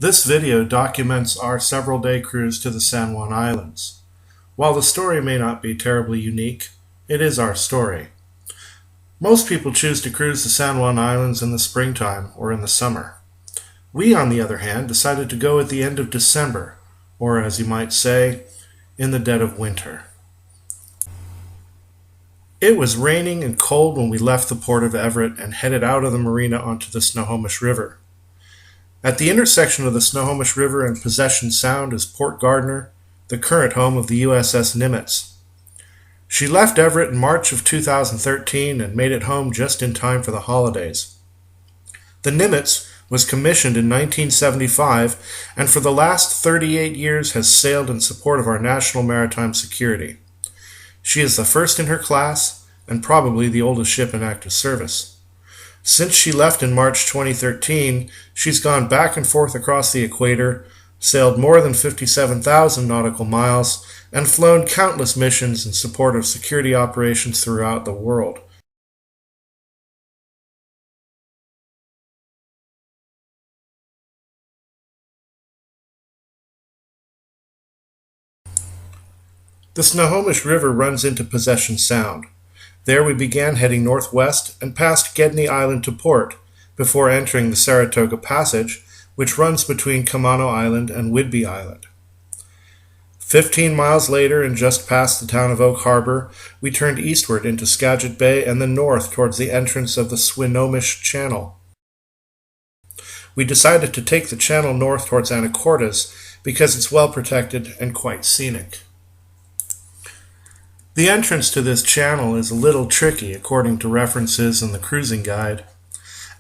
This video documents our several-day cruise to the San Juan Islands. While the story may not be terribly unique, it is our story. Most people choose to cruise the San Juan Islands in the springtime or in the summer. We, on the other hand, decided to go at the end of December, or as you might say, in the dead of winter. It was raining and cold when we left the port of Everett and headed out of the marina onto the Snohomish River. At the intersection of the Snohomish River and Possession Sound is Port Gardner, the current home of the USS Nimitz. She left Everett in March of 2013 and made it home just in time for the holidays. The Nimitz was commissioned in 1975 and for the last 38 years has sailed in support of our national maritime security. She is the first in her class and probably the oldest ship in active service. Since she left in March 2013, she's gone back and forth across the equator, sailed more than 57,000 nautical miles, and flown countless missions in support of security operations throughout the world. The Snohomish River runs into Possession Sound. There we began heading northwest and passed Gedney Island to port, before entering the Saratoga Passage, which runs between Camano Island and Whidbey Island. 15 miles later, and just past the town of Oak Harbor, we turned eastward into Skagit Bay and then north towards the entrance of the Swinomish Channel. We decided to take the channel north towards Anacortes because it's well protected and quite scenic. The entrance to this channel is a little tricky according to references in the cruising guide.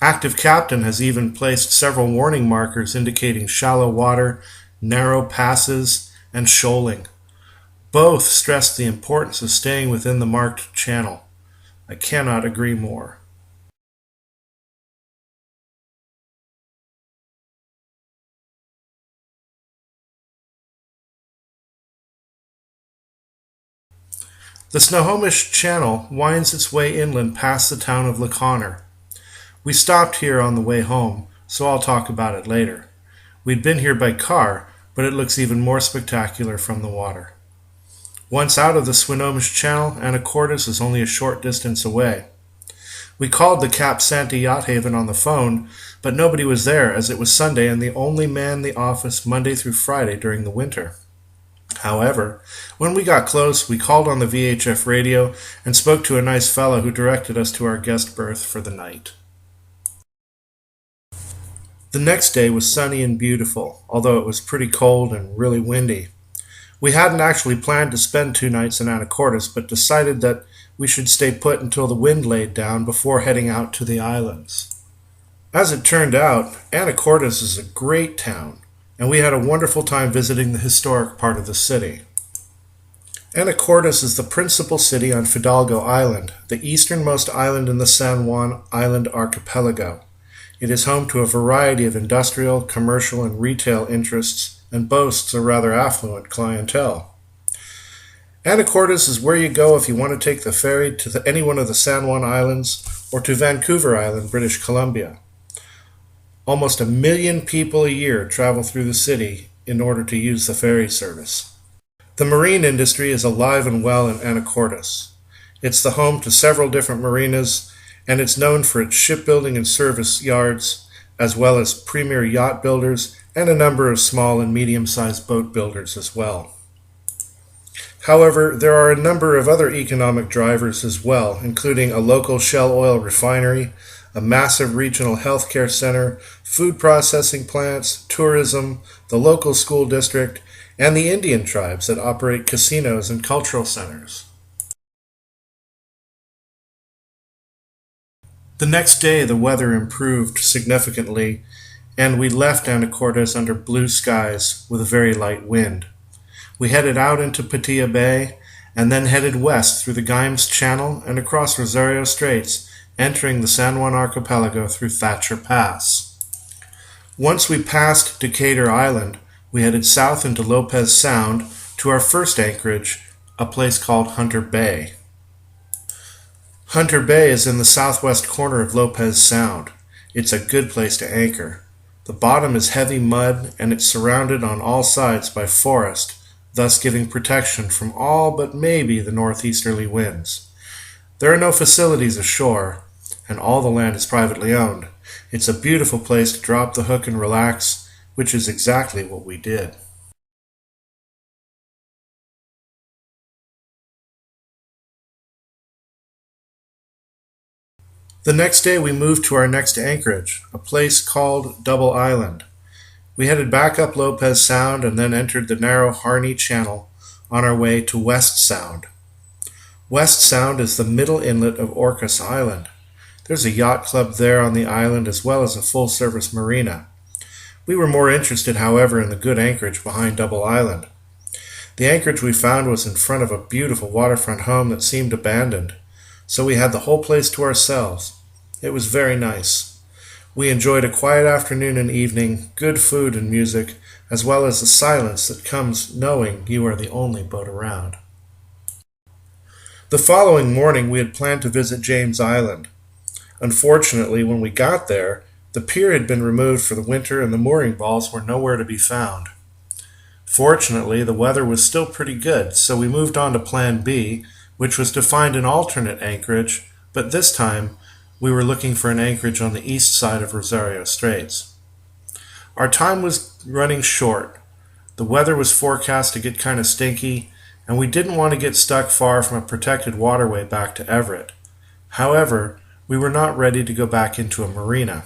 Active Captain has even placed several warning markers indicating shallow water, narrow passes, and shoaling. Both stress the importance of staying within the marked channel. I cannot agree more. The Snohomish Channel winds its way inland past the town of LaConner. We stopped here on the way home, so I'll talk about it later. We'd been here by car, but it looks even more spectacular from the water. Once out of the Swinomish Channel, Anacortes is only a short distance away. We called the Cap Santa Yacht Haven on the phone, but nobody was there as it was Sunday and they only manned the office Monday through Friday during the winter. However, when we got close, we called on the VHF radio and spoke to a nice fellow who directed us to our guest berth for the night. The next day was sunny and beautiful, although it was pretty cold and really windy. We hadn't actually planned to spend 2 nights in Anacortes, but decided that we should stay put until the wind laid down before heading out to the islands. As it turned out, Anacortes is a great town, and we had a wonderful time visiting the historic part of the city. Anacortes is the principal city on Fidalgo Island, the easternmost island in the San Juan Island archipelago. It is home to a variety of industrial, commercial, and retail interests and boasts a rather affluent clientele. Anacortes is where you go if you want to take the ferry to any one of the San Juan Islands or to Vancouver Island, British Columbia. Almost 1 million people a year travel through the city in order to use the ferry service. The marine industry is alive and well in Anacortes. It's the home to several different marinas, and it's known for its shipbuilding and service yards, as well as premier yacht builders and a number of small and medium-sized boat builders as well. However, there are a number of other economic drivers as well, including a local Shell oil refinery, a massive regional healthcare center, food processing plants, tourism, the local school district, and the Indian tribes that operate casinos and cultural centers. The next day the weather improved significantly, and we left Anacortes under blue skies with a very light wind. We headed out into Pattaya Bay, and then headed west through the Gymes Channel and across Rosario Straits, entering the San Juan Archipelago through Thatcher Pass. Once we passed Decatur Island, we headed south into Lopez Sound to our first anchorage, a place called Hunter Bay. Hunter Bay is in the southwest corner of Lopez Sound. It's a good place to anchor. The The bottom is heavy mud, and it's surrounded on all sides by forest, thus giving protection from all but maybe the northeasterly winds. There are no facilities ashore, and all the land is privately owned. It's a beautiful place to drop the hook and relax, which is exactly what we did. The next day we moved to our next anchorage, a place called Double Island. We headed back up Lopez Sound and then entered the narrow Harney Channel on our way to West Sound. West Sound is the middle inlet of Orcas Island. There's a yacht club there on the island as well as a full-service marina. We were more interested, however, in the good anchorage behind Double Island. The anchorage we found was in front of a beautiful waterfront home that seemed abandoned, so we had the whole place to ourselves. It was very nice. We enjoyed a quiet afternoon and evening, good food and music, as well as the silence that comes knowing you are the only boat around. The following morning we had planned to visit James Island. Unfortunately, when we got there, the pier had been removed for the winter and the mooring balls were nowhere to be found. Fortunately, the weather was still pretty good, so we moved on to Plan B, which was to find an alternate anchorage, but this time we were looking for an anchorage on the east side of Rosario Straits. Our time was running short. The weather was forecast to get kind of stinky, and we didn't want to get stuck far from a protected waterway back to Everett. However, we were not ready to go back into a marina.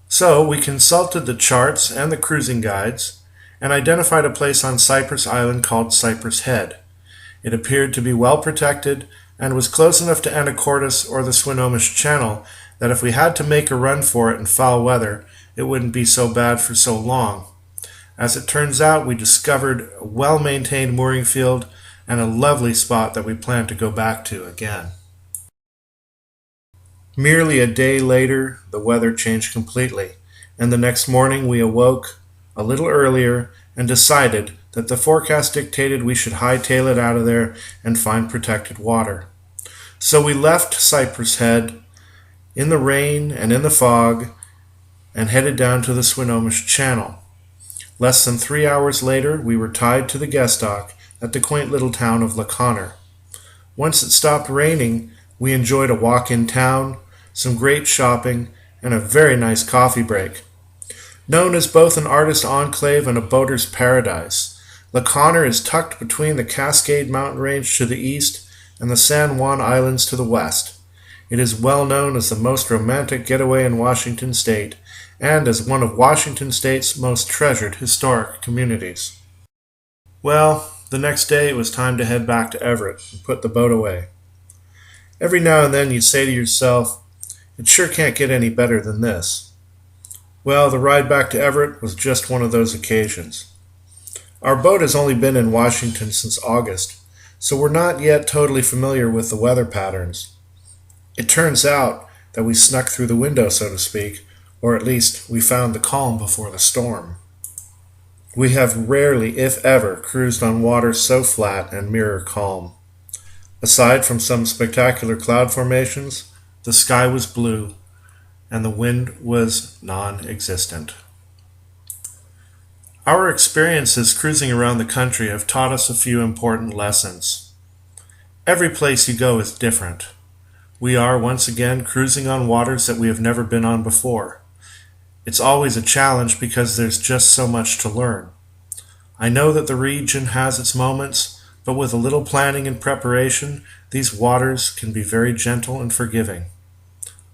So we consulted the charts and the cruising guides and identified a place on Cypress Island called Cypress Head. It appeared to be well protected and was close enough to Anacortes or the Swinomish Channel that if we had to make a run for it in foul weather, it wouldn't be so bad for so long. As it turns out, we discovered a well-maintained mooring field and a lovely spot that we plan to go back to again. Merely a day later, the weather changed completely, and the next morning we awoke a little earlier and decided that the forecast dictated we should hightail it out of there and find protected water. So we left Cypress Head in the rain and in the fog and headed down to the Swinomish Channel. Less than 3 hours later, we were tied to the guest dock at the quaint little town of La Conner. Once it stopped raining, we enjoyed a walk in town, some great shopping, and a very nice coffee break. Known as both an artist enclave and a boater's paradise, La Conner is tucked between the Cascade Mountain Range to the east and the San Juan Islands to the west. It is well known as the most romantic getaway in Washington State and as one of Washington State's most treasured historic communities. Well, the next day it was time to head back to Everett and put the boat away. Every now and then you say to yourself, it sure can't get any better than this. Well, the ride back to Everett was just one of those occasions. Our boat has only been in Washington since August, so we're not yet totally familiar with the weather patterns. It turns out that we snuck through the window, so to speak, or at least we found the calm before the storm. We have rarely, if ever, cruised on water so flat and mirror calm. Aside from some spectacular cloud formations, the sky was blue, and the wind was non-existent. Our experiences cruising around the country have taught us a few important lessons. Every place you go is different. We are, once again, cruising on waters that we have never been on before. It's always a challenge because there's just so much to learn. I know that the region has its moments, but with a little planning and preparation, these waters can be very gentle and forgiving.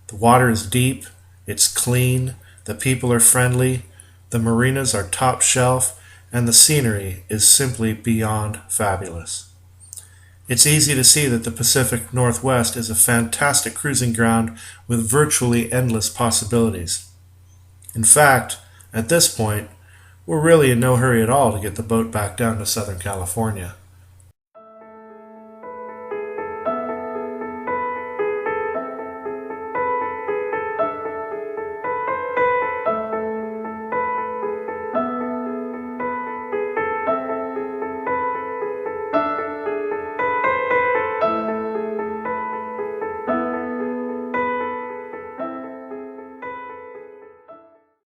The water is deep, it's clean, the people are friendly, the marinas are top shelf, and the scenery is simply beyond fabulous. It's easy to see that the Pacific Northwest is a fantastic cruising ground with virtually endless possibilities. In fact, at this point, we're really in no hurry at all to get the boat back down to Southern California.